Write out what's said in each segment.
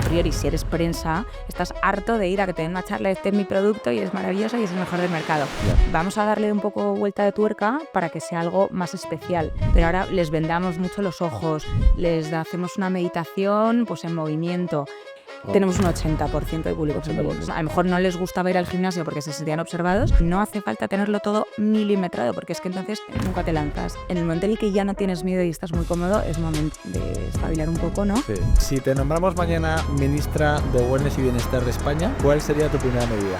priori, si eres prensa, estás harto de ir a que te den una charla, este es mi producto y es maravilloso y es el mejor del mercado. Vamos a darle un poco vuelta de tuerca para que sea algo más especial. Pero ahora les vendamos mucho los ojos, hacemos una meditación pues en movimiento. Tenemos un 80% de público femenino. A lo mejor no les gustaba ir al gimnasio porque se sentían observados. No hace falta tenerlo todo milimetrado, porque es que entonces nunca te lanzas. En el momento en el que ya no tienes miedo y estás muy cómodo, es momento de espabilar un poco, ¿no? Sí. Si te nombramos mañana ministra de Wellness y Bienestar de España, ¿cuál sería tu primera medida?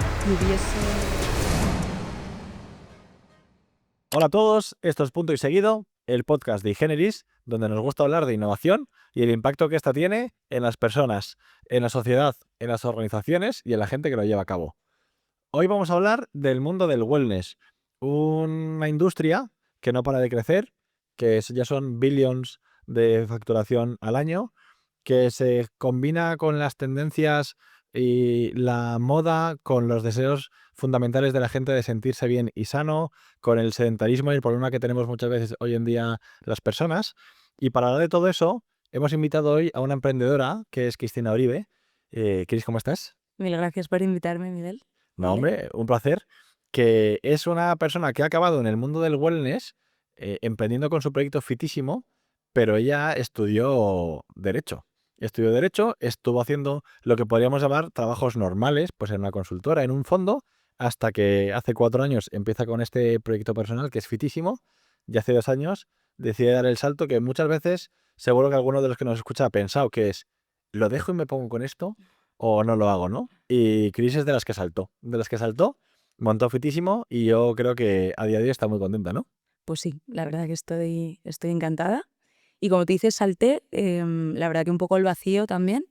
Hola a todos, esto es Punto y Seguido, el podcast de Igeneris, donde nos gusta hablar de innovación y el impacto que ésta tiene en las personas, en la sociedad, en las organizaciones y en la gente que lo lleva a cabo. Hoy vamos a hablar del mundo del wellness, una industria que no para de crecer, que ya son billions de facturación al año, que se combina con las tendencias y la moda, con los deseos fundamentales de la gente de sentirse bien y sano, con el sedentarismo y el problema que tenemos muchas veces hoy en día las personas. Y para hablar de todo eso, hemos invitado hoy a una emprendedora que es Cristina Uribe. Cris, ¿cómo estás? Mil gracias por invitarme, Miguel. No, hombre, un placer. Que es una persona que ha acabado en el mundo del wellness, emprendiendo con su proyecto Fitísimo, pero ella estudió Derecho. Estudió Derecho, estuvo haciendo lo que podríamos llamar trabajos normales, pues en una consultora, en un fondo, hasta que hace 4 años empieza con este proyecto personal que es Fitísimo, y hace 2 años decide dar el salto que muchas veces, seguro que alguno de los que nos escucha ha pensado que es, ¿lo dejo y me pongo con esto o no lo hago, no? Y Cris es de las que saltó, montó Fitísimo y yo creo que a día de hoy está muy contenta, ¿no? Pues sí, la verdad que estoy encantada. Y como te dices, salté, la verdad que un poco el vacío también,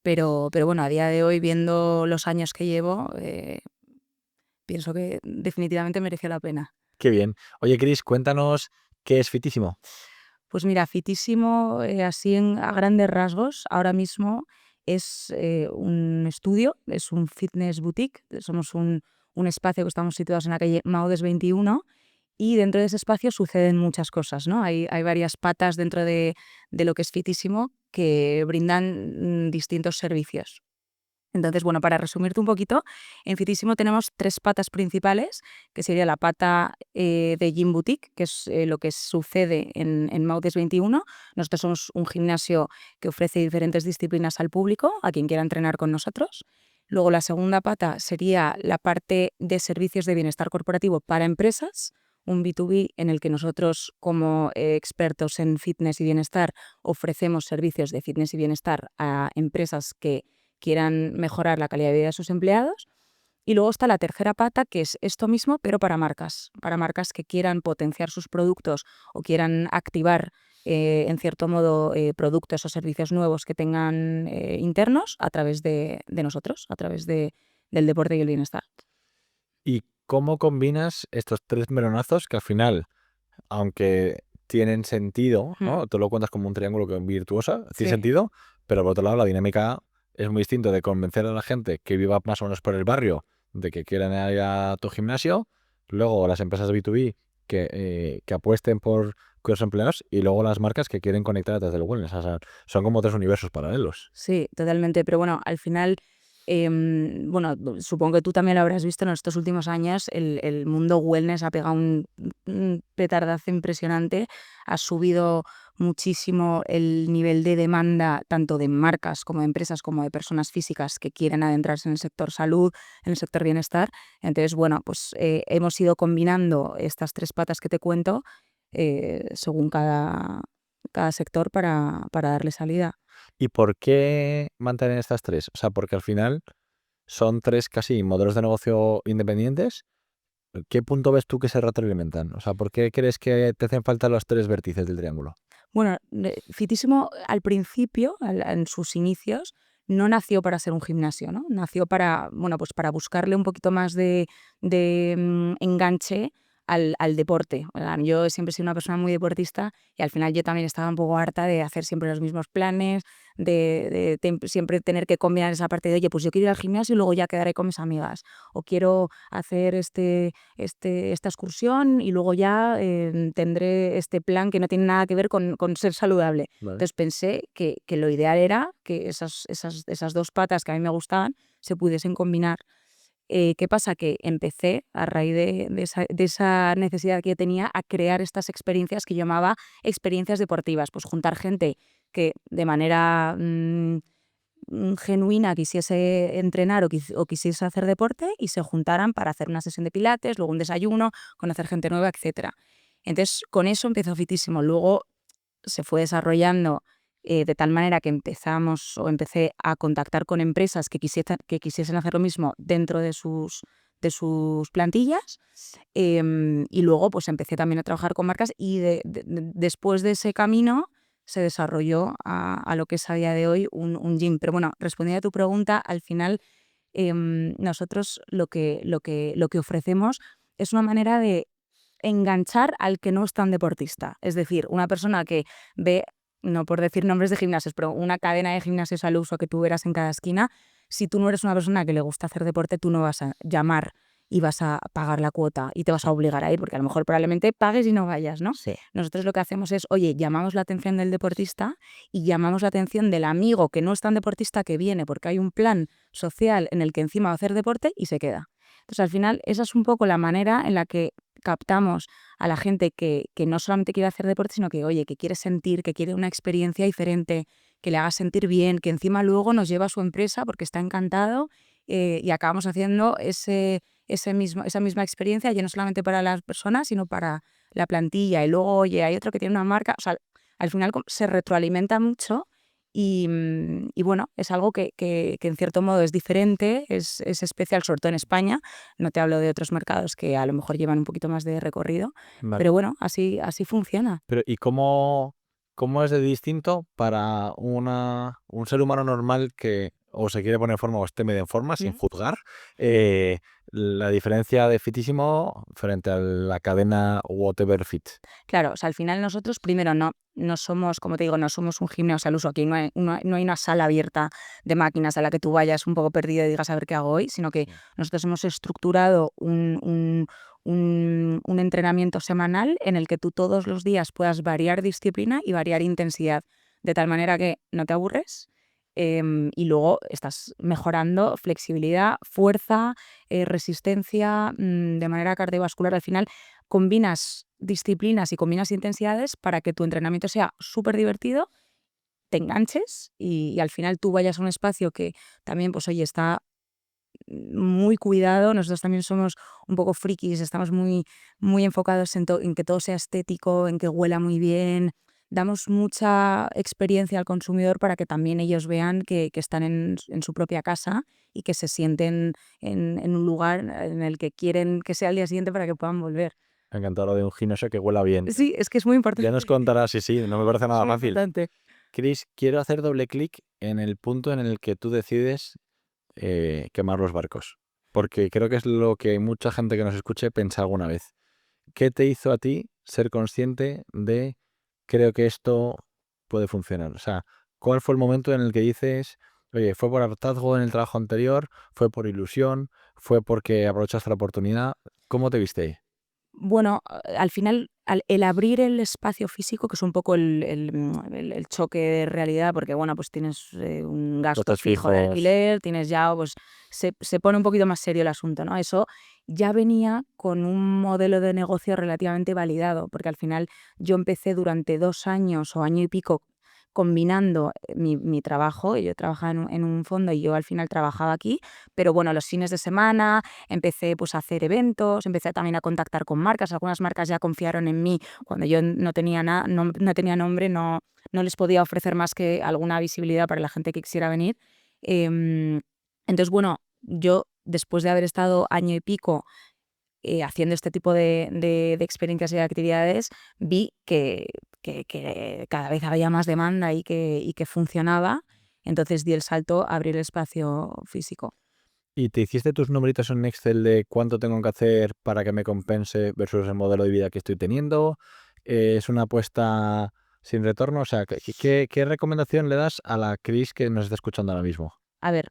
pero bueno, a día de hoy, viendo los años que llevo, pienso que definitivamente mereció la pena. Qué bien. Oye, Cris, cuéntanos qué es Fitísimo. Pues mira, Fitísimo, así a grandes rasgos, ahora mismo es un estudio, es un fitness boutique, somos un espacio que estamos situados en la calle Maudes 21. Y dentro de ese espacio suceden muchas cosas, ¿no? Hay varias patas dentro de lo que es Fitísimo que brindan distintos servicios. Entonces, bueno, para resumirte un poquito, en Fitísimo tenemos 3 patas principales, que sería la pata de Gym Boutique, que es lo que sucede en Maudes 21. Nosotros somos un gimnasio que ofrece diferentes disciplinas al público, a quien quiera entrenar con nosotros. Luego, la segunda pata sería la parte de servicios de bienestar corporativo para empresas, un B2B en el que nosotros, como expertos en fitness y bienestar, ofrecemos servicios de fitness y bienestar a empresas que quieran mejorar la calidad de vida de sus empleados. Y luego está la tercera pata, que es esto mismo, pero para marcas que quieran potenciar sus productos o quieran activar, en cierto modo, productos o servicios nuevos que tengan internos a través de nosotros, a través del deporte y el bienestar. ¿Y cómo combinas estos 3 melonazos que al final, aunque tienen sentido, ¿no? Tú lo cuentas como un triángulo que virtuosa, tiene Sí. sentido, pero por otro lado la dinámica es muy distinta de convencer a la gente que viva más o menos por el barrio de que quieran ir a tu gimnasio, luego las empresas B2B que apuesten por los empleados y luego las marcas que quieren conectar a través del wellness. O sea, son como 3 universos paralelos. Sí, totalmente. Pero bueno, al final, bueno, supongo que tú también lo habrás visto en estos últimos años, el mundo wellness ha pegado un petardazo impresionante, ha subido muchísimo el nivel de demanda, tanto de marcas como de empresas, como de personas físicas que quieren adentrarse en el sector salud, en el sector bienestar. Entonces, bueno, pues hemos ido combinando estas 3 patas que te cuento, según cada sector para darle salida. ¿Y por qué mantener estas 3? O sea, porque al final son 3 casi modelos de negocio independientes. ¿Qué punto ves tú que se retroalimentan? O sea, ¿por qué crees que te hacen falta los 3 vértices del triángulo? Bueno, Fitísimo al principio, en sus inicios, no nació para ser un gimnasio, ¿no? Nació para, bueno, pues para buscarle un poquito más de enganche al deporte. Yo siempre he sido una persona muy deportista y al final yo también estaba un poco harta de hacer siempre los mismos planes, de siempre tener que combinar esa parte de, oye, pues yo quiero ir al gimnasio y luego ya quedaré con mis amigas, o quiero hacer esta excursión y luego ya tendré este plan que no tiene nada que ver con ser saludable. Vale. Entonces pensé que lo ideal era que esas dos patas que a mí me gustaban se pudiesen combinar. ¿Qué pasa? Que empecé, a raíz de esa necesidad que yo tenía, a crear estas experiencias que yo llamaba experiencias deportivas. Pues juntar gente que de manera genuina quisiese entrenar o quisiese hacer deporte y se juntaran para hacer una sesión de pilates, luego un desayuno, conocer gente nueva, etcétera. Entonces, con eso empezó Fitísimo. Luego se fue desarrollando de tal manera que empecé a contactar con empresas que quisiesen hacer lo mismo dentro de sus plantillas, y luego pues empecé también a trabajar con marcas y después de ese camino se desarrolló a lo que es a día de hoy un gym. Pero bueno, respondiendo a tu pregunta, al final nosotros lo que ofrecemos es una manera de enganchar al que no es tan deportista. Es decir, una persona que ve, no por decir nombres de gimnasios, pero una cadena de gimnasios al uso que tú verás en cada esquina, si tú no eres una persona que le gusta hacer deporte, tú no vas a llamar y vas a pagar la cuota y te vas a obligar a ir, porque a lo mejor probablemente pagues y no vayas, ¿no? Sí. Nosotros lo que hacemos es, oye, llamamos la atención del deportista y llamamos la atención del amigo que no es tan deportista que viene porque hay un plan social en el que encima va a hacer deporte y se queda. Entonces, al final, esa es un poco la manera en la que captamos a la gente que no solamente quiere hacer deporte, sino que, oye, que quiere sentir, que quiere una experiencia diferente, que le haga sentir bien, que encima luego nos lleva a su empresa porque está encantado, y acabamos haciendo esa misma experiencia, ya no solamente para las personas, sino para la plantilla. Y luego, oye, hay otro que tiene una marca, o sea, al final se retroalimenta mucho. Y bueno, es algo que en cierto modo es diferente, es especial, sobre todo en España. No te hablo de otros mercados que a lo mejor llevan un poquito más de recorrido, Vale. pero bueno, así funciona. Pero ¿y cómo es de distinto para un ser humano normal que o se quiere poner en forma o esté medio en forma, sin juzgar, la diferencia de Fitísimo frente a la cadena Whatever Fit? Claro, o sea, al final nosotros primero no somos, como te digo, no somos un gimnasio al uso. Aquí no hay una sala abierta de máquinas a la que tú vayas un poco perdido y digas a ver qué hago hoy, sino que nosotros hemos estructurado un entrenamiento semanal en el que tú todos los días puedas variar disciplina y variar intensidad, de tal manera que no te aburres. Y luego estás mejorando flexibilidad, fuerza, resistencia, de manera cardiovascular. Al final combinas disciplinas y combinas intensidades para que tu entrenamiento sea súper divertido, te enganches y al final tú vayas a un espacio que también, pues oye, está muy cuidado. Nosotros también somos un poco frikis, estamos muy, muy enfocados en que todo sea estético, en que huela muy bien. Damos mucha experiencia al consumidor para que también ellos vean que están en su propia casa y que se sienten en un lugar en el que quieren que sea el día siguiente para que puedan volver. Me ha encantado lo de un gimnasio que huela bien. Sí, es que es muy importante. Ya nos contarás, sí, no me parece nada Es muy fácil. importante. Chris, quiero hacer doble clic en el punto en el que tú decides quemar los barcos, porque creo que es lo que mucha gente que nos escuche piensa alguna vez. ¿Qué te hizo a ti ser consciente de creo que esto puede funcionar? O sea, ¿cuál fue el momento en el que dices, oye, fue por hartazgo en el trabajo anterior, fue por ilusión, fue porque aprovechaste la oportunidad? ¿Cómo te viste ahí? Bueno, al final, el abrir el espacio físico, que es un poco el choque de realidad, porque bueno, pues tienes un gasto Costes fijo de fijos. alquiler, tienes ya, pues se pone un poquito más serio el asunto, ¿no? Eso ya venía con un modelo de negocio relativamente validado, porque al final yo empecé durante 2 años o año y pico combinando mi trabajo. Yo trabajaba en un fondo y yo al final trabajaba aquí, pero bueno, los fines de semana empecé pues a hacer eventos, empecé también a contactar con marcas. Algunas marcas ya confiaron en mí cuando yo no tenía no tenía nombre, no les podía ofrecer más que alguna visibilidad para la gente que quisiera venir. Em, entonces, bueno, yo después de haber estado año y pico haciendo este tipo de experiencias y de actividades, vi que cada vez había más demanda y que funcionaba. Entonces di el salto a abrir el espacio físico. ¿Y te hiciste tus numeritos en Excel de cuánto tengo que hacer para que me compense versus el modelo de vida que estoy teniendo? ¿Es una apuesta sin retorno? O sea, ¿qué recomendación le das a la Cris que nos está escuchando ahora mismo? A ver,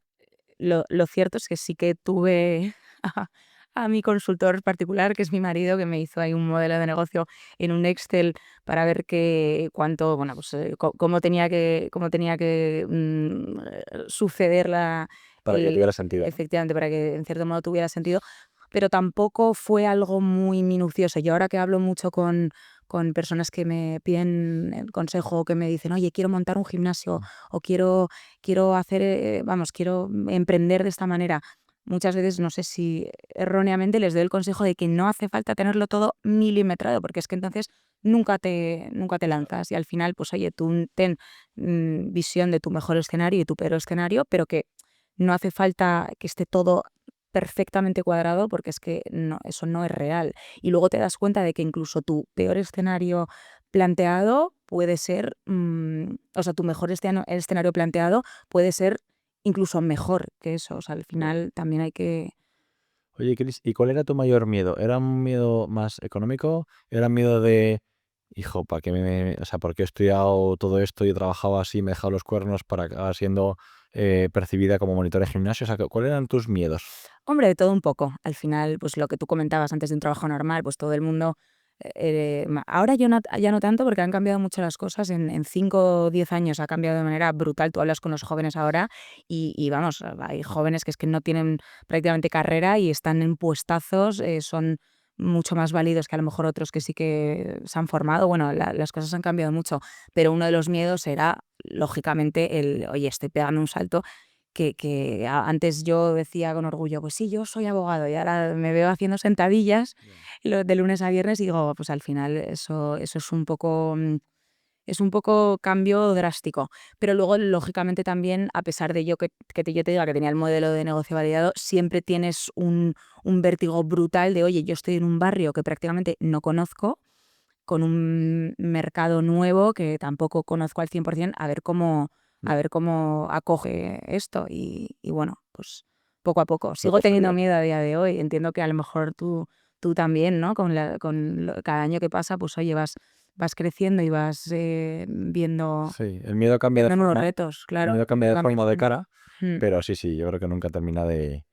lo cierto es que sí que tuve a, a mi consultor particular, que es mi marido, que me hizo ahí un modelo de negocio en un Excel para ver cuánto, bueno, pues cómo tenía que suceder Para que tuviera sentido, ¿no? efectivamente, para que en cierto modo tuviera sentido, pero tampoco fue algo muy minucioso. Yo ahora que hablo mucho con personas que me piden el consejo o que me dicen, oye, quiero montar un gimnasio o quiero hacer, quiero emprender de esta manera. Muchas veces, no sé si erróneamente, les doy el consejo de que no hace falta tenerlo todo milimetrado, porque es que entonces nunca te lanzas y al final, pues oye, tú ten visión de tu mejor escenario y tu peor escenario, pero que no hace falta que esté todo perfectamente cuadrado porque es que no, eso no es real. Y luego te das cuenta de que incluso tu peor escenario planteado puede ser, o sea, tu mejor escenario planteado puede ser incluso mejor que eso. O sea, al final también hay que... Oye, Cris, ¿y cuál era tu mayor miedo? ¿Era un miedo más económico? ¿Era un miedo de, hijo, para qué o sea, por qué he estudiado todo esto y he trabajado así, me he dejado los cuernos para acabar siendo percibida como monitor de gimnasio? O sea, ¿cuáles eran tus miedos? Hombre, de todo un poco. Al final, pues lo que tú comentabas antes de un trabajo normal, pues todo el mundo... ahora ya no tanto porque han cambiado mucho las cosas. En 5 o 10 años ha cambiado de manera brutal. Tú hablas con los jóvenes ahora y vamos, hay jóvenes que es que no tienen prácticamente carrera y están en puestazos, son mucho más válidos que a lo mejor otros que sí que se han formado. Bueno, las cosas han cambiado mucho, pero uno de los miedos era, lógicamente, oye, estoy pegando un salto antes yo decía con orgullo, pues sí, yo soy abogado y ahora me veo haciendo sentadillas de lunes a viernes y digo, pues al final eso es un poco cambio drástico. Pero luego, lógicamente, también, a pesar de yo te diga que tenía el modelo de negocio validado, siempre tienes un vértigo brutal de, oye, yo estoy en un barrio que prácticamente no conozco, con un mercado nuevo que tampoco conozco al 100%, a ver cómo acoge esto. Y bueno, pues poco a poco. Lo Sigo teniendo cogería. miedo a día de hoy. Entiendo que a lo mejor tú también, ¿no? Cada año que pasa, pues oye, vas creciendo y vas viendo Sí, el miedo cambia de nuevos forma, retos, el claro. miedo cambia de forma o de Mm, cara, mm. pero sí, sí, yo creo que nunca termina de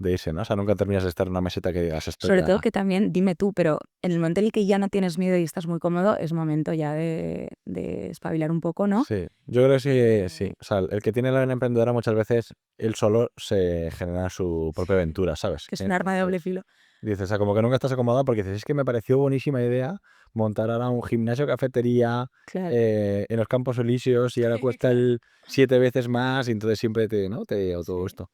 irse, ¿no? O sea, nunca terminas de estar en una meseta que digas, esto Sobre ya... todo que también, dime tú, pero en el momento en el que ya no tienes miedo y estás muy cómodo, es momento ya de espabilar un poco, ¿no? Sí, yo creo que sí, sí. O sea, el que tiene la vena emprendedora muchas veces, él solo se genera su propia aventura, ¿sabes? Que es un arma de doble Entonces, filo. dices, o sea, como que nunca estás acomodado porque dices, es que me pareció buenísima idea montar ahora un gimnasio, cafetería Claro, en los Campos Elíseos y ahora cuesta claro. el 7 veces más y entonces siempre ¿no? te lleva todo Sí. esto.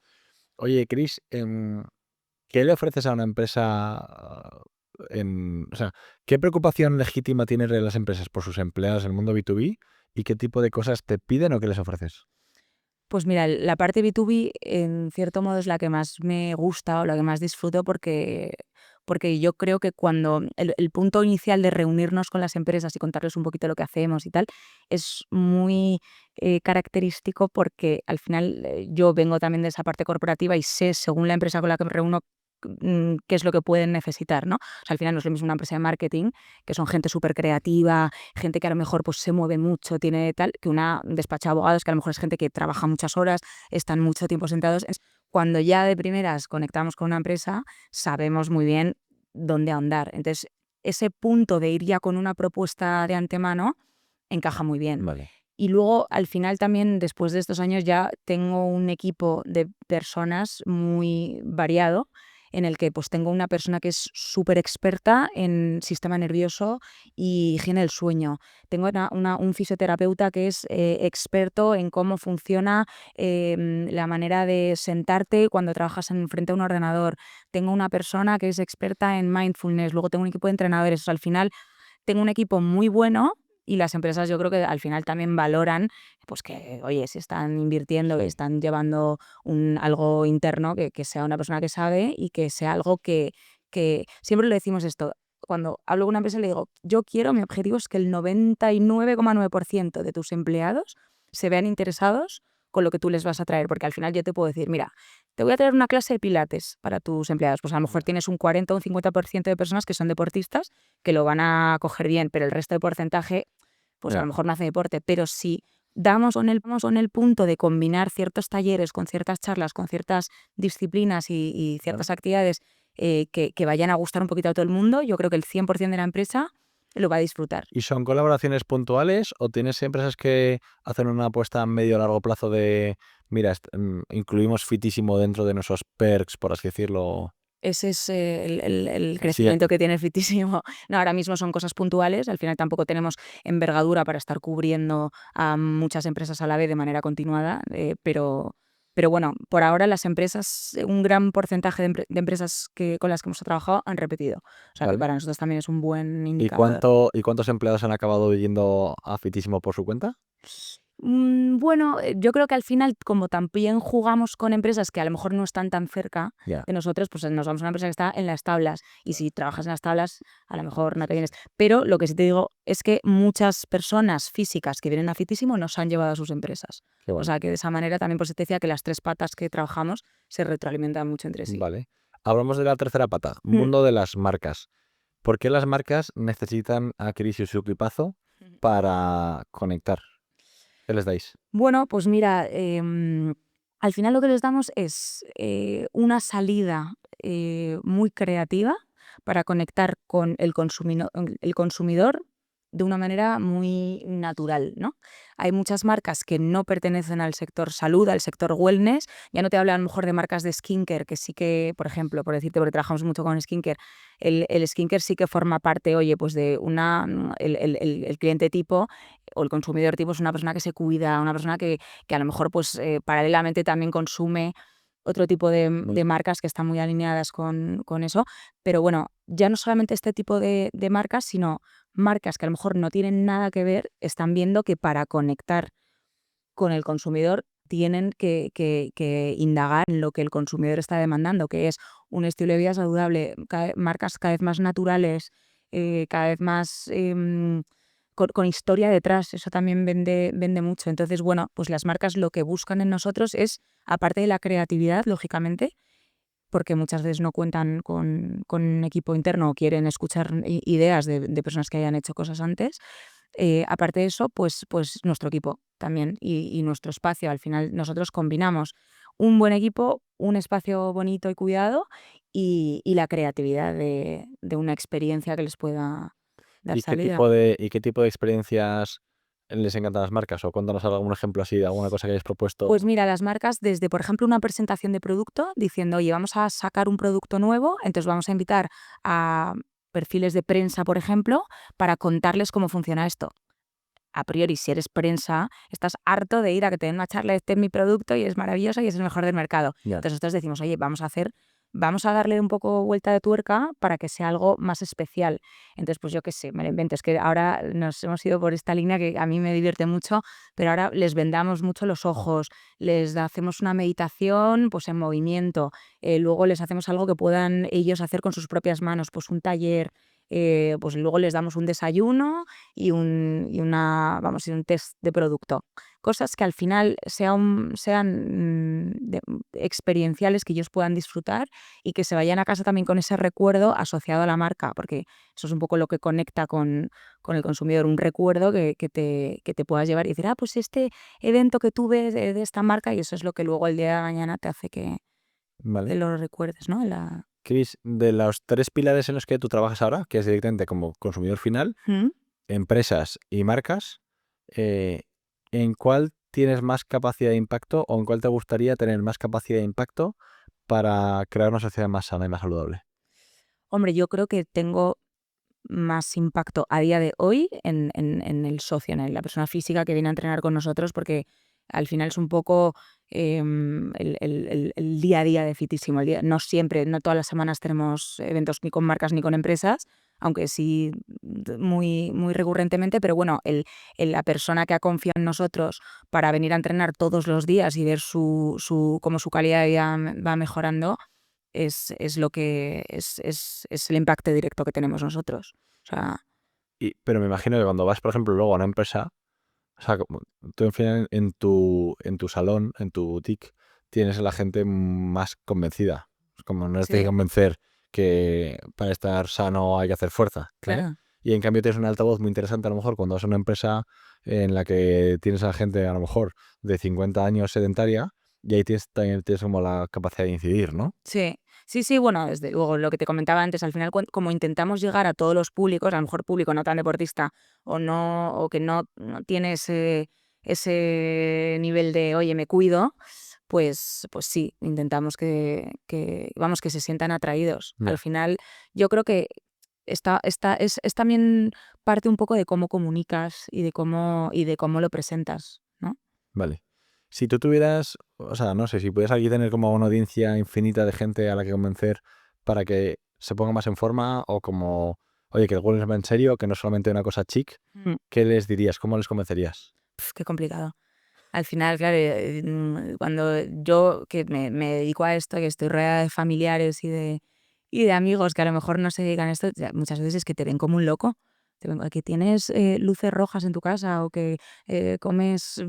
Oye, Chris, ¿qué le ofreces a una empresa o sea, qué preocupación legítima tienen las empresas por sus empleados en el mundo B2B y qué tipo de cosas te piden o qué les ofreces? Pues mira, la parte B2B en cierto modo es la que más me gusta o la que más disfruto porque yo creo que cuando el punto inicial de reunirnos con las empresas y contarles un poquito lo que hacemos y tal, es muy característico porque al final yo vengo también de esa parte corporativa y sé, según la empresa con la que me reúno, qué es lo que pueden necesitar, ¿no? O sea, al final no es lo mismo una empresa de marketing, que son gente súper creativa, gente que a lo mejor pues, se mueve mucho, tiene tal, que un despacho de abogados, que a lo mejor es gente que trabaja muchas horas, están mucho tiempo sentados. Cuando ya de primeras conectamos con una empresa, sabemos muy bien dónde ahondar. Entonces, ese punto de ir ya con una propuesta de antemano encaja muy bien. Vale. Y luego, al final también, después de estos años, ya tengo un equipo de personas muy variado, en el que pues tengo una persona que es súper experta en sistema nervioso y higiene del sueño. Tengo un fisioterapeuta que es experto en cómo funciona la manera de sentarte cuando trabajas frente a un ordenador. Tengo una persona que es experta en mindfulness. Luego tengo un equipo de entrenadores. O sea, al final tengo un equipo muy bueno y las empresas yo creo que al final también valoran pues que, oye, si están invirtiendo, que Sí. están llevando algo interno, que sea una persona que sabe y que sea algo que siempre le decimos esto. Cuando hablo con una empresa le digo, yo quiero, mi objetivo es que el 99,9% de tus empleados se vean interesados con lo que tú les vas a traer, porque al final yo te puedo decir, mira, te voy a traer una clase de pilates para tus empleados. Pues a lo mejor tienes un 40 o un 50% de personas que son deportistas que lo van a coger bien, pero el resto de porcentaje, pues a Ya. lo mejor no hace deporte. Pero si damos con el punto de combinar ciertos talleres con ciertas charlas, con ciertas disciplinas y ciertas actividades que vayan a gustar un poquito a todo el mundo, yo creo que el 100% de la empresa lo va a disfrutar. ¿Y son colaboraciones puntuales o tienes empresas que hacen una apuesta a medio o largo plazo de, mira, incluimos Fitísimo dentro de nuestros perks, por así decirlo? Ese es el Sí, crecimiento que tiene Fitísimo. No, ahora mismo son cosas puntuales, al final tampoco tenemos envergadura para estar cubriendo a muchas empresas a la vez de manera continuada, pero bueno, por ahora las empresas, un gran porcentaje de empresas con las que hemos trabajado han repetido. O sea que ¿vale? para nosotros también es un buen ¿Y indicador. cuántos empleados han acabado yendo a Fitísimo por su cuenta? Bueno, yo creo que al final, como también jugamos con empresas que a lo mejor no están tan cerca Ya. de nosotros, pues nos vamos a una empresa que está en las tablas. Y si trabajas en las tablas, a lo mejor no te vienes. Pero lo que sí te digo es que muchas personas físicas que vienen a Fitísimo nos han llevado a sus empresas. Qué O bueno. sea que de esa manera también pues te decía que las tres patas que trabajamos se retroalimentan mucho entre sí. Vale. Hablamos de la tercera pata, Mm. mundo de las marcas. ¿Por qué las marcas necesitan a Cris y su equipazo para conectar? ¿Qué les dais? Bueno, pues mira, al final lo que les damos es una salida muy creativa para conectar con el consumidor de una manera muy natural, ¿no? Hay muchas marcas que no pertenecen al sector salud, al sector wellness. Ya no te hablo a lo mejor de marcas de skincare, que sí que, por ejemplo, por decirte, porque trabajamos mucho con skincare, el skincare sí que forma parte, oye, pues de el cliente tipo o el consumidor tipo es una persona que se cuida, una persona que a lo mejor pues paralelamente también consume otro tipo de marcas que están muy alineadas con eso. Pero bueno, ya no solamente este tipo de marcas, sino marcas que a lo mejor no tienen nada que ver, están viendo que para conectar con el consumidor tienen que indagar en lo que el consumidor está demandando, que es un estilo de vida saludable, marcas cada vez más naturales, cada vez más con historia detrás. Eso también vende mucho. Entonces, bueno, pues las marcas lo que buscan en nosotros es, aparte de la creatividad, lógicamente, porque muchas veces no cuentan con un equipo interno o quieren escuchar ideas de personas que hayan hecho cosas antes. Aparte de eso, pues nuestro equipo también y nuestro espacio. Al final nosotros combinamos un buen equipo, un espacio bonito y cuidado y la creatividad de una experiencia que les pueda dar salida. ¿Y qué tipo de experiencias les encantan las marcas? O cuéntanos algún ejemplo así de alguna cosa que hayáis Pues propuesto. mira, las marcas desde, por ejemplo, una presentación de producto diciendo, oye, vamos a sacar un producto nuevo, entonces vamos a invitar a perfiles de prensa, por ejemplo, para contarles cómo funciona esto. A priori, si eres prensa, estás harto de ir a que te den una charla, este es mi producto y es maravilloso y es el mejor del mercado. Ya. Entonces nosotros decimos, oye, vamos a darle un poco vuelta de tuerca para que sea algo más especial. Entonces, pues yo qué sé, me lo invento. Es que ahora nos hemos ido por esta línea que a mí me divierte mucho, pero ahora les vendamos mucho los ojos, hacemos una meditación pues en movimiento, luego les hacemos algo que puedan ellos hacer con sus propias manos, pues un taller, pues luego les damos un desayuno y un test de producto. Cosas que al final sean experienciales, que ellos puedan disfrutar y que se vayan a casa también con ese recuerdo asociado a la marca, porque eso es un poco lo que conecta con el consumidor, un recuerdo que te puedas llevar y decir, pues este evento que tuve de esta marca, y eso es lo que luego el día de mañana te hace que Vale. lo recuerdes, ¿no? Cris, de los tres pilares en los que tú trabajas ahora, que es directamente como consumidor final, ¿Mm? empresas y marcas, eh, ¿en cuál tienes más capacidad de impacto o en cuál te gustaría tener más capacidad de impacto para crear una sociedad más sana y más saludable? Hombre, yo creo que tengo más impacto a día de hoy en el socio, en la persona física que viene a entrenar con nosotros, porque al final es un poco el día a día de Fitísimo. No siempre, no todas las semanas tenemos eventos ni con marcas ni con empresas, aunque sí muy, muy recurrentemente, pero bueno, la persona que ha confiado en nosotros para venir a entrenar todos los días y ver cómo su calidad de vida va mejorando, es lo que es el impacto directo que tenemos nosotros. O sea, Pero me imagino que cuando vas, por ejemplo, luego a una empresa, O sea, tú al final en tu salón, en tu boutique, tienes a la gente más convencida. Es como no les tienes que Sí, convencer que para estar sano hay que hacer fuerza, ¿vale? claro. Y en cambio tienes un altavoz muy interesante a lo mejor cuando vas a una empresa en la que tienes a la gente a lo mejor de 50 años sedentaria y ahí también tienes como la capacidad de incidir, ¿no? Sí, sí, sí, bueno, desde luego lo que te comentaba antes, al final como intentamos llegar a todos los públicos, a lo mejor público no tan deportista o no, o que no tiene ese nivel de oye, me cuido, pues sí, intentamos vamos, que se sientan atraídos. Al Ya, final, yo creo que es también parte un poco de cómo comunicas y de cómo lo presentas, ¿no? vale. Si tú tuvieras, o sea, no sé, si pudieras aquí tener como una audiencia infinita de gente a la que convencer para que se ponga más en forma o como, oye, que el wellness va en serio, que no es solamente una cosa chic, Mm, ¿qué les dirías? ¿Cómo les convencerías? qué complicado. Al final, claro, cuando yo que me dedico a esto, que estoy rodeada de familiares y de amigos que a lo mejor no se dedican a esto, ya muchas veces es que te ven como un loco. Te ven que tienes luces rojas en tu casa o que comes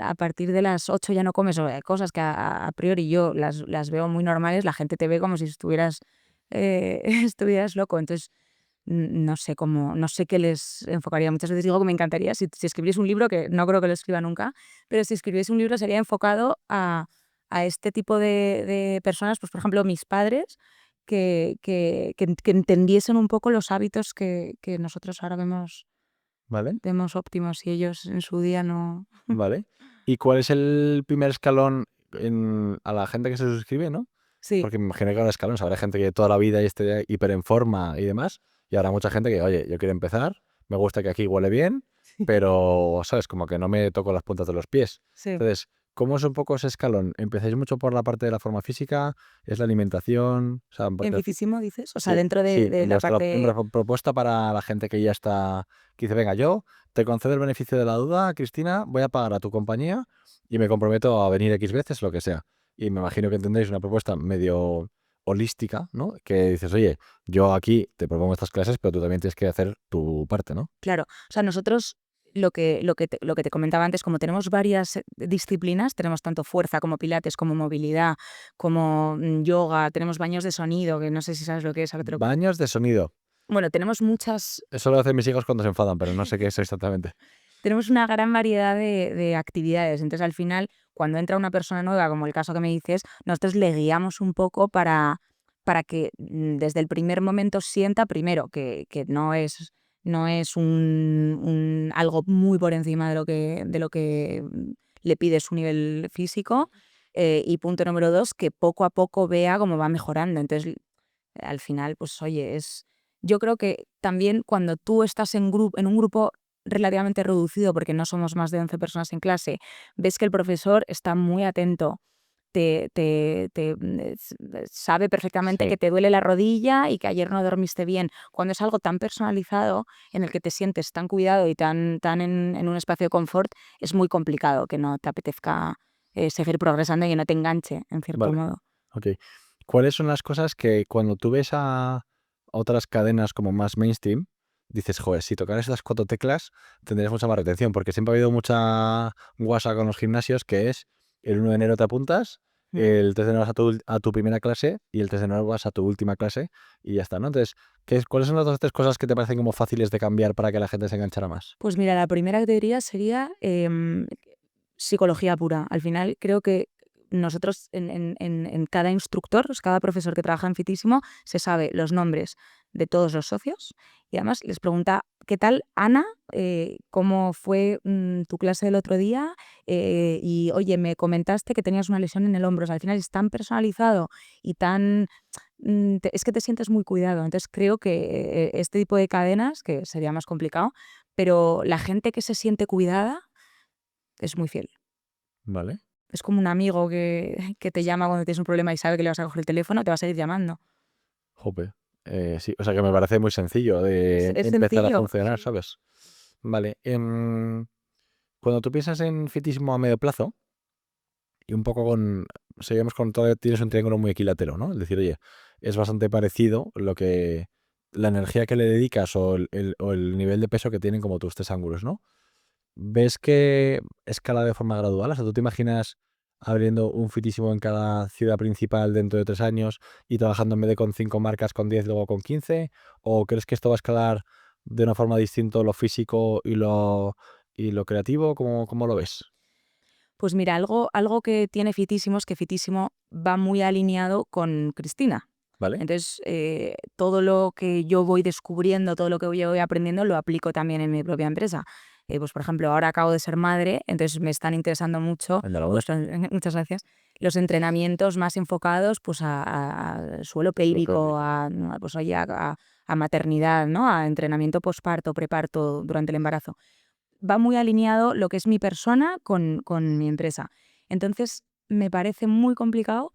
a partir de las 8 ya no comes, o cosas que a priori yo las veo muy normales, la gente te ve como si estuvieras loco. Entonces, no sé cómo, no sé qué les enfocaría. Muchas veces digo que me encantaría, si escribiese un libro, que no creo que lo escriba nunca, pero si escribiese un libro sería enfocado a este tipo de personas, pues por ejemplo mis padres, que entendiesen un poco los hábitos que nosotros ahora ¿Vale? vemos óptimos y ellos en su día no. ¿Vale? ¿Y cuál es el primer escalón a la gente que se suscribe, no? Sí, Porque me imagino que habrá escalones, habrá gente que toda la vida esté hiper en forma y demás, y habrá mucha gente que, oye, yo quiero empezar, me gusta que aquí huele bien, sí, pero, ¿sabes? Como que no me toco las puntas de los pies. sí. Entonces, ¿cómo es un poco ese escalón? ¿Empezáis mucho por la parte de la forma física? ¿Es la alimentación? O sea, ¿En Fitísimo dices? O sea, sí, dentro de, sí, de la parte. propuesta para la gente que ya está, que dice, venga, yo te concedo el beneficio de la duda, Cristina, voy a pagar a tu compañía y me comprometo a venir X veces, lo que sea. Y me imagino que tendréis una propuesta medio holística, ¿no? Que dices, oye, yo aquí te propongo estas clases, pero tú también tienes que hacer tu parte, ¿no? Claro, o sea, nosotros lo que te comentaba antes, como tenemos varias disciplinas, tenemos tanto fuerza como pilates, como movilidad, como yoga, tenemos baños de sonido, que no sé si sabes lo que es. Ahora Baños de sonido. Bueno, tenemos muchas, Eso lo hacen mis hijos cuando se enfadan, pero no sé qué es exactamente. tenemos una gran variedad de actividades. Entonces, al final, cuando entra una persona nueva, como el caso que me dices, nosotros le guiamos un poco para que desde el primer momento sienta, primero, que no es algo muy por encima de lo que le pide su nivel físico. Y punto número dos, que poco a poco vea cómo va mejorando. Entonces, al final, pues oye, yo creo que también cuando tú estás en un grupo relativamente reducido, porque no somos más de 11 personas en clase, ves que el profesor está muy atento, sabe perfectamente Sí. que te duele la rodilla y que ayer no dormiste bien. Cuando es algo tan personalizado, en el que te sientes tan cuidado y tan en un espacio de confort, es muy complicado que no te apetezca seguir progresando y que no te enganche, en cierto Vale, modo. ok. ¿Cuáles son las cosas que cuando tú ves a otras cadenas como más mainstream, dices, joder, si tocaras estas cuatro teclas tendrías mucha más retención? Porque siempre ha habido mucha guasa con los gimnasios que es el 1 de enero te apuntas, Mm. el 3 de enero vas a tu primera clase y el 3 de enero vas a tu última clase y ya está, ¿no? Entonces, ¿cuáles son las dos o tres cosas que te parecen como fáciles de cambiar para que la gente se enganchara más? Pues mira, la primera que te diría sería psicología pura. Al final creo que nosotros en cada instructor, o sea, cada profesor que trabaja en Fitísimo, se sabe los nombres de todos los socios y además les pregunta, ¿qué tal, Ana? ¿Cómo fue tu clase del otro día? Y oye, me comentaste que tenías una lesión en el hombro. O sea, al final es tan personalizado y tan. Es que te sientes muy cuidado. Entonces creo que este tipo de cadenas, que sería más complicado, pero la gente que se siente cuidada es muy fiel. ¿Vale? Es como un amigo que te llama cuando tienes un problema y sabe que le vas a coger el teléfono, te va a seguir llamando. Jope. Sí, o sea que me parece muy sencillo Es, de es empezar a sencillo. funcionar, Sí. ¿sabes? Vale. Cuando tú piensas en fitismo a medio plazo, y un poco seguimos con todo, tienes un triángulo muy equilátero, ¿no? Es decir, oye, es bastante parecido la energía que le dedicas o el nivel de peso que tienen como tus tres ángulos, ¿no? ¿ves que escala de forma gradual? O sea, ¿tú te imaginas abriendo un fitísimo en cada ciudad principal dentro de 3 años y trabajando en vez de con 5 marcas, con 10, luego con 15? ¿O crees que esto va a escalar de una forma distinta lo físico y lo creativo? ¿Cómo lo ves? Pues mira, algo que tiene Fitísimo es que Fitísimo va muy alineado con Cristina. ¿Vale? Entonces, todo lo que yo voy descubriendo, todo lo que yo voy aprendiendo, lo aplico también en mi propia empresa. Pues, por ejemplo, ahora acabo de ser madre, entonces me están interesando mucho, Enhorabuena. pues, muchas gracias, los entrenamientos más enfocados pues, a suelo pélvico, pues, oye, a maternidad, ¿no? A entrenamiento posparto, preparto, durante el embarazo. Va muy alineado lo que es mi persona con mi empresa. Entonces, me parece muy complicado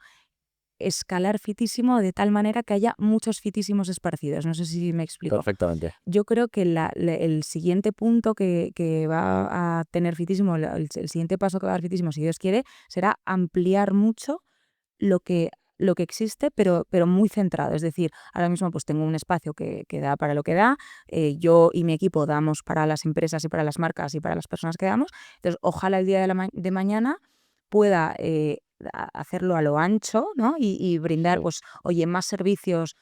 escalar Fitísimo de tal manera que haya muchos Fitísimos esparcidos. No sé si me explico. Perfectamente. Yo creo que el siguiente punto que va a tener Fitísimo, el siguiente paso que va a dar Fitísimo, si Dios quiere, será ampliar mucho lo que, lo que existe, pero muy centrado. Es decir, ahora mismo pues tengo un espacio que da para lo que da, yo y mi equipo damos para las empresas y para las marcas y para las personas que damos. Entonces, ojalá el día de mañana pueda hacerlo a lo ancho, ¿no? Y brindar, Sí. pues, oye, más servicios,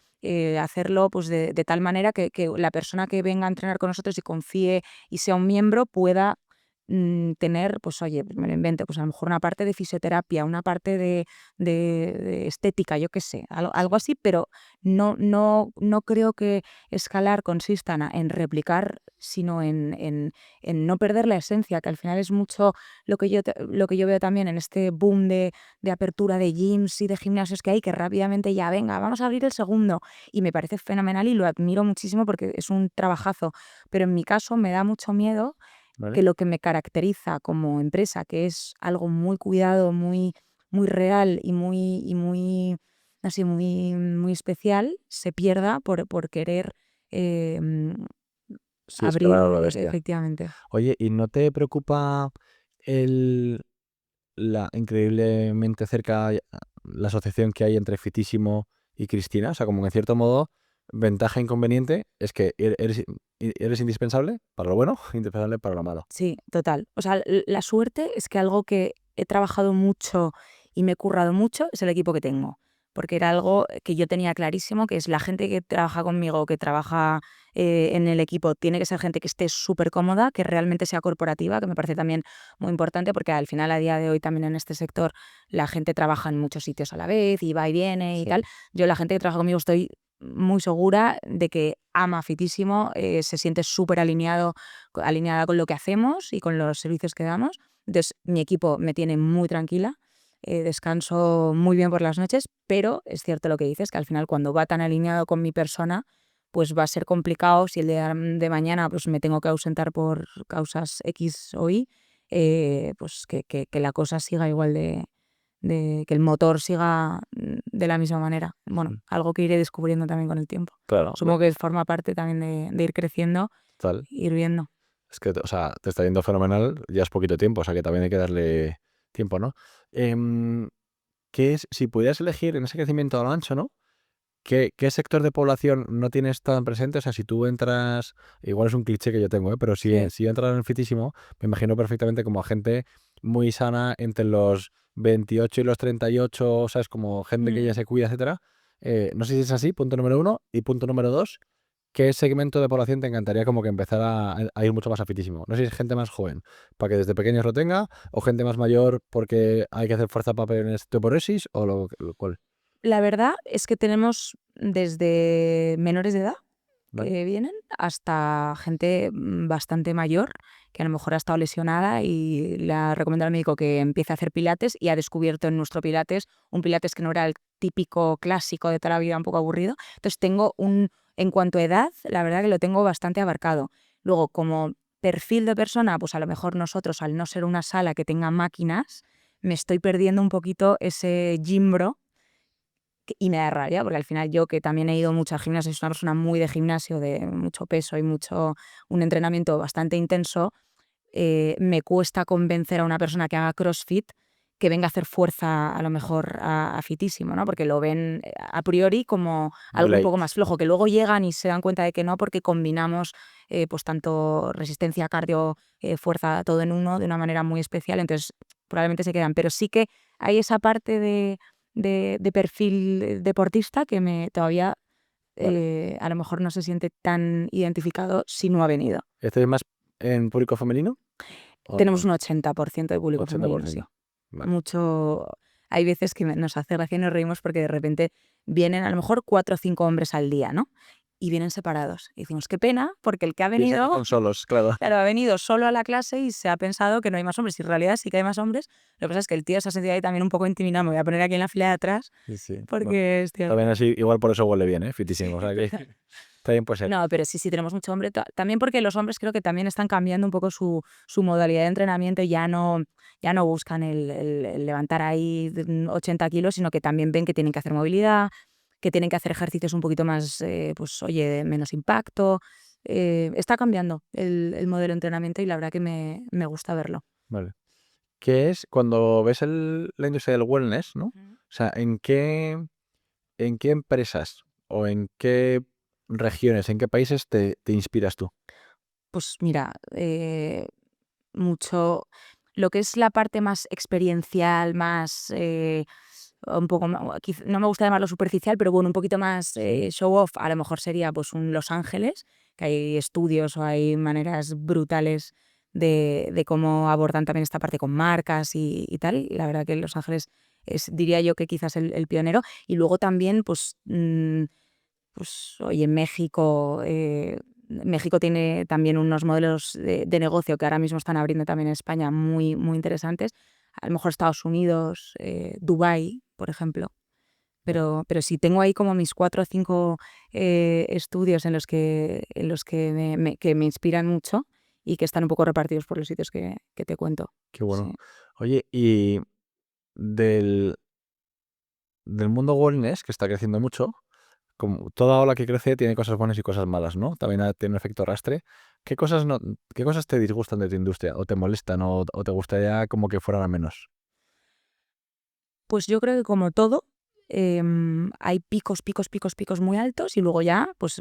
hacerlo pues de tal manera que la persona que venga a entrenar con nosotros y confíe y sea un miembro pueda tener, pues oye, pues me lo invento, pues a lo mejor una parte de fisioterapia, una parte de estética, yo qué sé, algo así, pero no creo que escalar consista en replicar, sino en no perder la esencia, que al final es mucho lo que yo veo también en este boom de apertura de gyms y de gimnasios que hay, que rápidamente ya, venga, vamos a abrir el segundo. Y me parece fenomenal y lo admiro muchísimo porque es un trabajazo. Pero en mi caso me da mucho miedo ¿Vale? que lo que me caracteriza como empresa, que es algo muy cuidado, muy real así, muy especial, se pierda por querer em, Sí, escalar a abrir, lo bestia. efectivamente. Oye, ¿y no te preocupa el, la increíblemente cerca la asociación que hay entre Fitísimo y Cristina? O sea, como que en cierto modo, ventaja e inconveniente es que eres indispensable para lo bueno, indispensable para lo malo. Sí, total. O sea, la suerte es que algo que he trabajado mucho y me he currado mucho es el equipo que tengo, porque era algo que yo tenía clarísimo, que es la gente que trabaja conmigo, que trabaja en el equipo, tiene que ser gente que esté súper cómoda, que realmente sea corporativa, que me parece también muy importante, porque al final, a día de hoy, también en este sector, la gente trabaja en muchos sitios a la vez y va y viene y Sí. tal. Yo, la gente que trabaja conmigo, estoy muy segura de que ama Fitísimo, se siente súper alineada con lo que hacemos y con los servicios que damos. Entonces, mi equipo me tiene muy tranquila, descanso muy bien por las noches, pero es cierto lo que dices, que al final cuando va tan alineado con mi persona, pues va a ser complicado si el día de mañana pues me tengo que ausentar por causas X o Y, pues que la cosa siga igual que el motor siga de la misma manera. Bueno, Mm. algo que iré descubriendo también con el tiempo. Claro, Supongo que forma parte también de ir creciendo, total. ir viendo. Es que, o sea, te está yendo fenomenal, ya es poquito tiempo, o sea que también hay que darle tiempo, ¿no? Em, si pudieras elegir en ese crecimiento a lo ancho, ¿no? ¿Qué sector de población no tienes tan presente? O sea, si tú entras, igual es un cliché que yo tengo, ¿eh? Pero Sí. si entras en el Fitísimo, me imagino perfectamente como a gente muy sana entre los 28 y los 38, ¿sabes? Como gente que ya Mm. se cuida, etcétera. No sé si es así, punto número uno. Y punto número dos, ¿qué segmento de población te encantaría como que empezara a ir mucho más a Fitísimo? No sé si es gente más joven, para que desde pequeños lo tenga, o gente más mayor porque hay que hacer fuerza para en osteoporosis, o lo cual, La verdad es que tenemos desde menores de edad ¿vale? que vienen hasta gente bastante mayor que a lo mejor ha estado lesionada y le ha recomendado al médico que empiece a hacer pilates y ha descubierto en nuestro pilates un pilates que no era el típico clásico de toda la vida, un poco aburrido. Entonces en cuanto a edad, la verdad que lo tengo bastante abarcado. Luego, como perfil de persona, pues a lo mejor nosotros, al no ser una sala que tenga máquinas, me estoy perdiendo un poquito ese gymbro. Y me da rabia, porque al final yo, que también he ido mucho al gimnasio, soy una persona muy de gimnasio, de mucho peso y un entrenamiento bastante intenso, me cuesta convencer a una persona que haga CrossFit que venga a hacer fuerza a lo mejor a fitísimo, ¿no? Porque lo ven a priori como algo un poco más flojo, que luego llegan y se dan cuenta de que no, porque combinamos pues tanto resistencia, cardio, fuerza, todo en uno de una manera muy especial, entonces probablemente se quedan. Pero sí que hay esa parte de perfil deportista que todavía a lo mejor no se siente tan identificado si no ha venido. ¿Estoy más en público femenino? Tenemos un 80% de público femenino, sí. 80%. Vale. Mucho. Hay veces que nos hace gracia y nos reímos porque de repente vienen a lo mejor 4 o 5 hombres al día, ¿no? Y vienen separados. Y decimos, qué pena, porque el que ha Piensa que venido, son solos, claro. claro, ha venido solo a la clase y se ha pensado que no hay más hombres. Y en realidad sí que hay más hombres. Lo que pasa es que el tío se ha sentido ahí también un poco intimidado. Me voy a poner aquí en la fila de atrás Sí. Bueno, porque es cierto. también así, igual por eso huele bien, ¿eh? Fitísimo. O sea que también puede ser. No, pero sí, tenemos mucho hombre. También porque los hombres creo que también están cambiando un poco su modalidad de entrenamiento y ya no buscan el levantar ahí 80 kilos, sino que también ven que tienen que hacer movilidad, que tienen que hacer ejercicios un poquito más, pues oye, de menos impacto. Está cambiando el modelo de entrenamiento y la verdad que me gusta verlo. Vale. ¿Qué es cuando ves la industria del wellness, ¿no? O sea, ¿en qué empresas o en qué regiones, en qué países te inspiras tú? Pues mira, mucho lo que es la parte más experiencial, más un poco no me gusta llamarlo superficial, pero bueno, un poquito más show off, a lo mejor sería pues un Los Ángeles, que hay estudios o hay maneras brutales de cómo abordan también esta parte con marcas y tal. Y la verdad que Los Ángeles diría yo que quizás el pionero. Y luego también, pues oye, México tiene también unos modelos de negocio que ahora mismo están abriendo también en España muy, muy interesantes. A lo mejor Estados Unidos, Dubái, por ejemplo. Pero sí, tengo ahí como mis 4 o 5 estudios en los que que me inspiran mucho y que están un poco repartidos por los sitios que te cuento. Qué bueno. Sí. Oye, y del mundo wellness, que está creciendo mucho, como toda ola que crece tiene cosas buenas y cosas malas, ¿no? También tiene un efecto rastre. ¿Qué cosas te disgustan de tu industria o te molestan o te gustaría como que fueran a menos? Pues yo creo que como todo, hay picos, picos, picos, picos muy altos y luego ya pues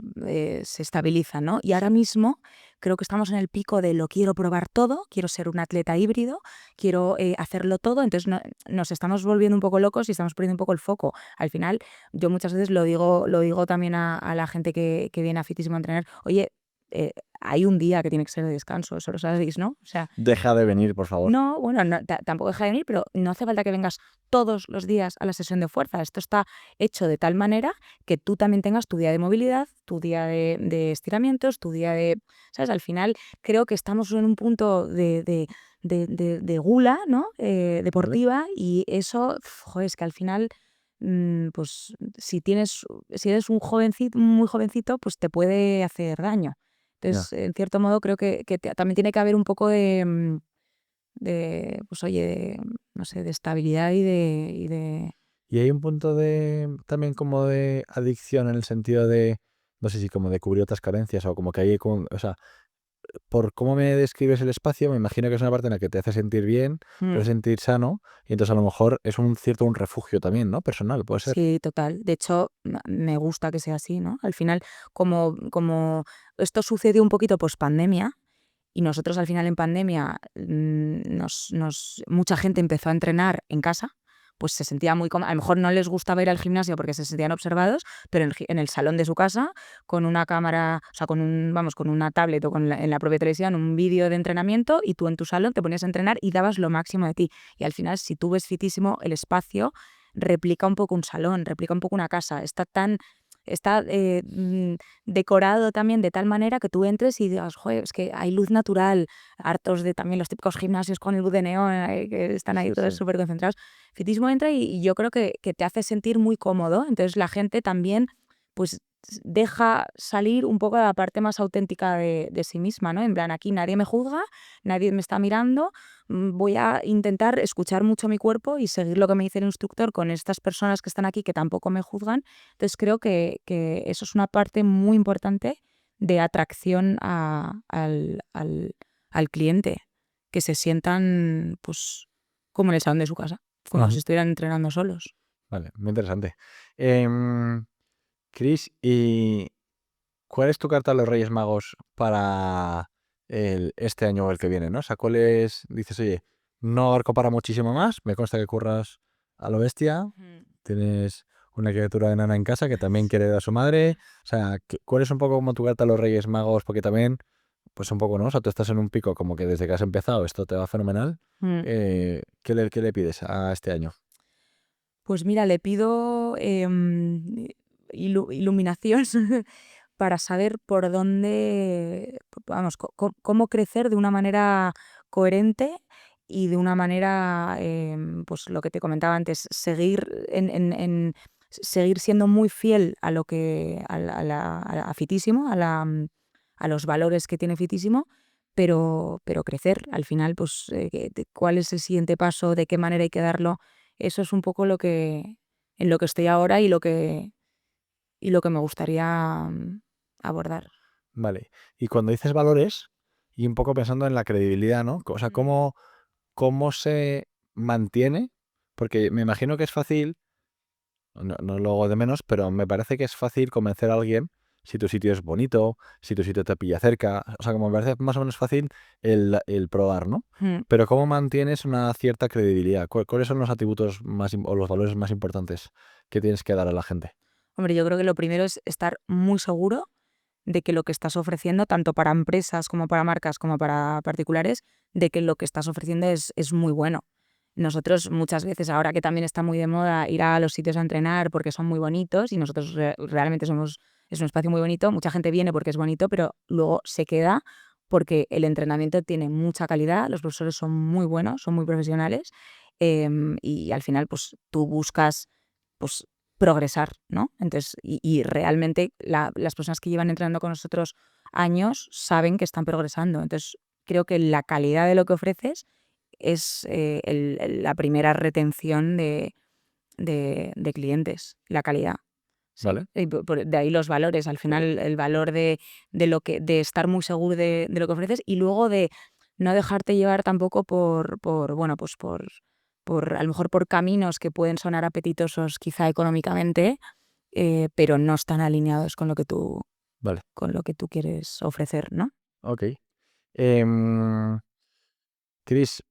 se estabilizan, ¿no? Y ahora mismo creo que estamos en el pico de lo quiero probar todo, quiero ser un atleta híbrido, quiero hacerlo todo, entonces nos estamos volviendo un poco locos y estamos perdiendo un poco el foco. Al final, yo muchas veces lo digo también a la gente que viene a Fitísimo a entrenar, oye, eh, hay un día que tiene que ser de descanso, eso lo sabéis, ¿no? O sea, Deja de venir, por favor. no, bueno, tampoco deja de venir, pero no hace falta que vengas todos los días a la sesión de fuerza. Esto está hecho de tal manera que tú también tengas tu día de movilidad, tu día de estiramientos, tu día de, ¿sabes? Al final creo que estamos en un punto de gula, ¿no? ¿Vale? Deportiva y eso, joder, es que al final, pues si eres un jovencito, muy jovencito, pues te puede hacer daño. Ya. Entonces, en cierto modo, creo que también tiene que haber un poco pues oye, no sé, de estabilidad y de. Y hay un punto también como de adicción en el sentido de, no sé si como de cubrir otras carencias o como que hay como, o sea, por cómo me describes el espacio, me imagino que es una parte en la que te hace sentir bien, te hace sentir sano, y entonces a lo mejor es un refugio también, ¿no? Personal, puede ser. Sí, total. De hecho, me gusta que sea así, ¿no? Al final, como esto sucedió un poquito post pandemia, y nosotros al final en pandemia mucha gente empezó a entrenar en casa, pues se sentía muy cómoda. A lo mejor no les gustaba ir al gimnasio porque se sentían observados, pero en el salón de su casa, con una cámara, o sea, con una tablet o en la propia televisión, un vídeo de entrenamiento y tú en tu salón te ponías a entrenar y dabas lo máximo de ti. Y al final, si tú ves Fitísimo, el espacio replica un poco un salón, replica un poco una casa. Está decorado también de tal manera que tú entres y digas, joder, es que hay luz natural, hartos de también los típicos gimnasios con el luz de neón, que están ahí Sí, todos sí. súper concentrados. Fitismo entra y yo creo que te hace sentir muy cómodo, entonces la gente también pues deja salir un poco la parte más auténtica de sí misma, ¿no? En plan, aquí nadie me juzga, nadie me está mirando, voy a intentar escuchar mucho mi cuerpo y seguir lo que me dice el instructor con estas personas que están aquí que tampoco me juzgan. Entonces creo que eso es una parte muy importante de atracción al cliente, que se sientan pues como en el salón de su casa. como si estuvieran entrenando solos. Vale, muy interesante. Chris, ¿y cuál es tu carta a los Reyes Magos para este año o el que viene, ¿no? O sea, ¿cuál es? Dices, oye, no abarco para muchísimo más, me consta que curras a lo bestia, tienes una criatura de nana en casa que también quiere ver a su madre. O sea, ¿cuál es un poco como tu carta a los Reyes Magos? Porque también, pues un poco, ¿no? O sea, tú estás en un pico como que desde que has empezado esto te va fenomenal. ¿Qué le pides a este año? Pues mira, le pido iluminación para saber por dónde, vamos, cómo crecer de una manera coherente y de una manera, pues lo que te comentaba antes, seguir siendo muy fiel a lo que a Fitísimo, a los valores que tiene Fitísimo, pero crecer. Al final, pues, ¿cuál es el siguiente paso? ¿De qué manera hay que darlo? Eso es un poco en lo que estoy ahora y lo que me gustaría abordar. Vale. Y cuando dices valores, y un poco pensando en la credibilidad, ¿no? O sea, ¿cómo se mantiene? Porque me imagino que es fácil, no lo hago de menos, pero me parece que es fácil convencer a alguien si tu sitio es bonito, si tu sitio te pilla cerca. O sea, como me parece más o menos fácil el probar, ¿no? Mm. Pero ¿cómo mantienes una cierta credibilidad? ¿Cuáles son los atributos o los valores más importantes que tienes que dar a la gente? Hombre, yo creo que lo primero es estar muy seguro de que lo que estás ofreciendo, tanto para empresas como para marcas como para particulares, de que lo que estás ofreciendo es muy bueno. Nosotros muchas veces, ahora que también está muy de moda ir a los sitios a entrenar porque son muy bonitos y nosotros realmente es un espacio muy bonito, mucha gente viene porque es bonito, pero luego se queda porque el entrenamiento tiene mucha calidad, los profesores son muy buenos, son muy profesionales, y al final pues tú buscas pues progresar, ¿no? Entonces, y realmente las personas que llevan entrenando con nosotros años saben que están progresando. Entonces, creo que la calidad de lo que ofreces es la primera retención de clientes, la calidad. Sí. ¿Vale? Y de ahí los valores. Al final, el valor de estar muy seguro de lo que ofreces y luego de no dejarte llevar tampoco bueno, pues a lo mejor por caminos que pueden sonar apetitosos quizá económicamente, pero no están alineados Vale. con lo que tú quieres ofrecer, ¿no? Ok. Chris,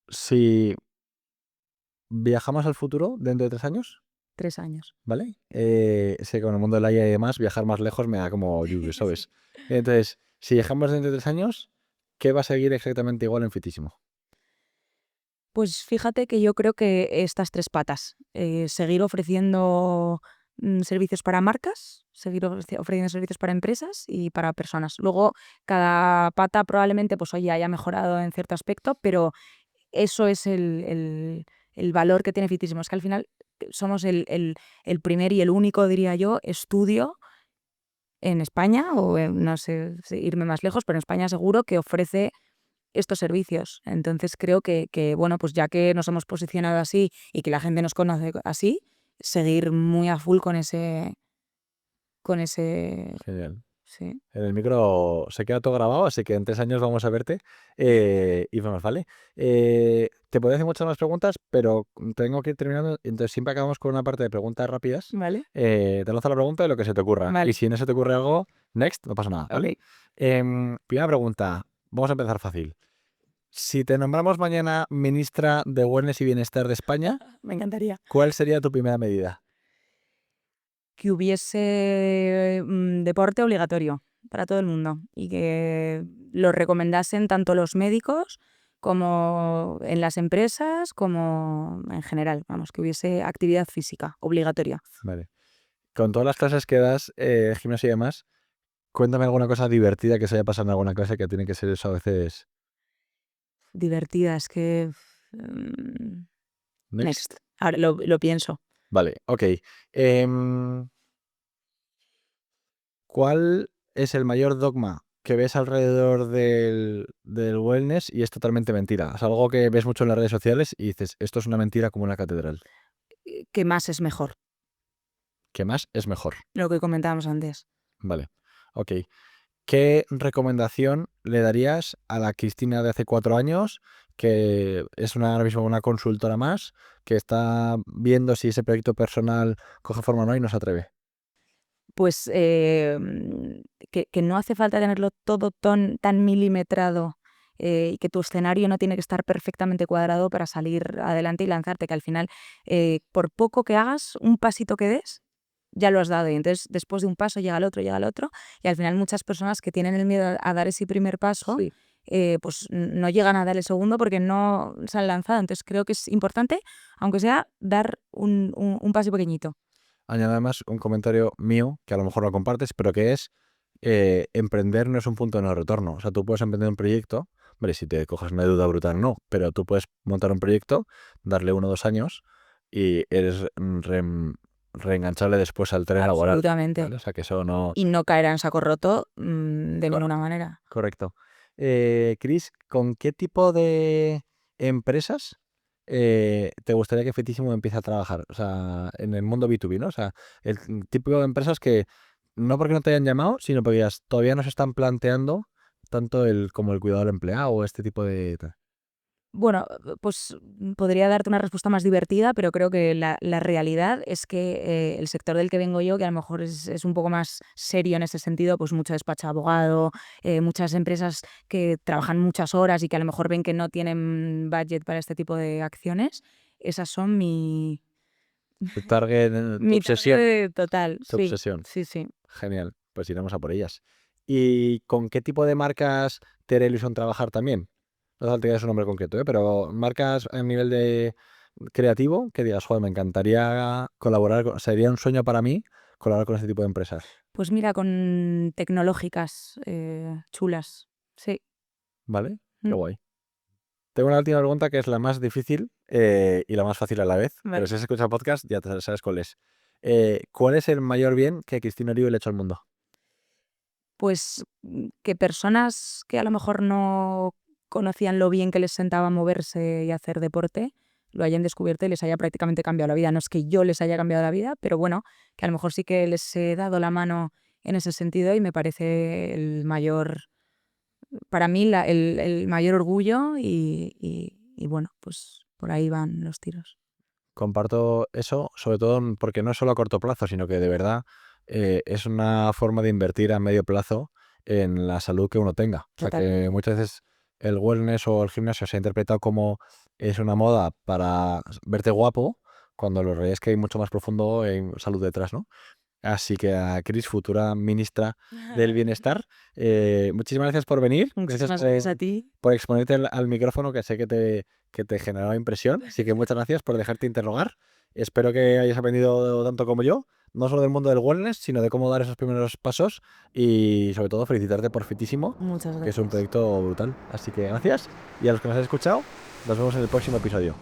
si viajamos al futuro dentro de 3 años, 3 años. ¿vale? Sé que con el mundo de la IA y demás, viajar más lejos me da como yuyu, ¿sabes? Sí. Entonces, si viajamos dentro de 3 años, ¿qué va a seguir exactamente igual en Fitísimo? Pues fíjate que yo creo que estas 3 patas, seguir ofreciendo servicios para marcas, seguir ofreciendo servicios para empresas y para personas. Luego, cada pata probablemente, pues oye, haya mejorado en cierto aspecto, pero eso es el valor que tiene Fitísimo. Es que al final somos el primer y el único, diría yo, estudio en España, o no sé si irme más lejos, pero en España seguro que ofrece estos servicios. Entonces creo bueno, pues ya que nos hemos posicionado así y que la gente nos conoce así, seguir muy a full con ese, Genial. sí. En el micro se queda todo grabado, así que en 3 años vamos a verte y vamos, ¿vale? Te podría hacer muchas más preguntas, pero tengo que ir terminando. Entonces siempre acabamos con una parte de preguntas rápidas. ¿Vale? Te lanzo la pregunta de lo que se te ocurra. Y Vale, si no se te ocurre algo, next, no pasa nada, ¿vale? ok. Primera pregunta. Vamos a empezar fácil. Si te nombramos mañana ministra de Wellness y Bienestar de España, Me encantaría. ¿cuál sería tu primera medida? Que hubiese deporte obligatorio para todo el mundo y que lo recomendasen tanto los médicos como en las empresas, como en general. Vamos, que hubiese actividad física obligatoria. Vale. Con todas las clases que das, gimnasio y demás, cuéntame alguna cosa divertida que se haya pasado en alguna clase que tiene que ser eso a veces. Divertida, es que... mm, Next. next. Ahora lo pienso. Vale, ok. Em, ¿Cuál es el mayor dogma que ves alrededor del wellness y es totalmente mentira? Es algo que ves mucho en las redes sociales y dices, esto es una mentira como una catedral. Que más es mejor, ¿Qué más es mejor? lo que comentábamos antes. Vale, ok. ¿Qué recomendación le darías a la Cristina de hace 4 años que es ahora mismo una consultora más, que está viendo si ese proyecto personal coge forma o no y no se atreve? Pues que no hace falta tenerlo todo tan milimetrado, y que tu escenario no tiene que estar perfectamente cuadrado para salir adelante y lanzarte, que al final, por poco que hagas, un pasito que des, ya lo has dado. Y entonces, después de un paso llega el otro, y al final muchas personas que tienen el miedo a dar ese primer paso, Sí. pues no llegan a dar el segundo porque no se han lanzado. Entonces creo que es importante, aunque sea, dar un paso pequeñito. Añado además un comentario mío, que a lo mejor lo compartes, pero que es emprender no es un punto de no retorno. O sea, tú puedes emprender un proyecto, hombre, si te coges una deuda brutal, no, pero tú puedes montar un proyecto, darle 1 o 2 años y eres reenganchable después al tren laboral. Absolutamente. ¿Vale? O sea, que eso no... Y no caerá en saco roto, de Cor- ninguna manera. Correcto. Cris, ¿con qué tipo de empresas te gustaría que Fetísimo empiece a trabajar? O sea, en el mundo B2B, ¿no? O sea, el tipo de empresas que no porque no te hayan llamado, sino porque todavía no se están planteando tanto como el cuidado del empleado o este tipo de... Bueno, pues podría darte una respuesta más divertida, pero creo que la realidad es que el sector del que vengo yo, que a lo mejor es un poco más serio en ese sentido, pues mucho despacho de abogado, muchas empresas que trabajan muchas horas y que a lo mejor ven que no tienen budget para este tipo de acciones, esas son Tu target, tu mi obsesión. target total. Tu Sí, obsesión. sí, sí. Genial. Pues iremos a por ellas. ¿Y con qué tipo de marcas te haría ilusión trabajar también? No hace falta que digas un nombre concreto, pero marcas a nivel de creativo que digas, joder, me encantaría colaborar, sería un sueño para mí colaborar con este tipo de empresas. Pues mira, con tecnológicas chulas. Sí. ¿Vale? Qué Mm, guay. Tengo una última pregunta que es la más difícil y la más fácil a la vez, pero vale. si has escuchado podcast ya sabes cuál es. ¿Cuál es el mayor bien que Cristina Oribe le ha hecho al mundo? Pues que personas que a lo mejor no conocían lo bien que les sentaba moverse y hacer deporte, lo hayan descubierto y les haya prácticamente cambiado la vida. No es que yo les haya cambiado la vida, pero bueno, que a lo mejor sí que les he dado la mano en ese sentido y me parece el mayor, para mí, el mayor orgullo y bueno, pues por ahí van los tiros. Comparto eso, sobre todo porque no es solo a corto plazo, sino que de verdad es una forma de invertir a medio plazo en la salud que uno tenga. O sea, Total. que muchas veces el wellness o el gimnasio se ha interpretado como es una moda para verte guapo, cuando lo realidad es que hay mucho más profundo en salud detrás, ¿no? Así que a Cris, futura ministra del Bienestar, muchísimas gracias por venir, gracias Muchísimas gracias a ti. por exponerte al micrófono, que sé que te generaba impresión. Así que muchas gracias por dejarte interrogar. Espero que hayas aprendido tanto como yo, no solo del mundo del wellness, sino de cómo dar esos primeros pasos y sobre todo felicitarte por Fitísimo, Muchas que es un gracias. proyecto brutal. Así que gracias y a los que nos han escuchado, nos vemos en el próximo episodio.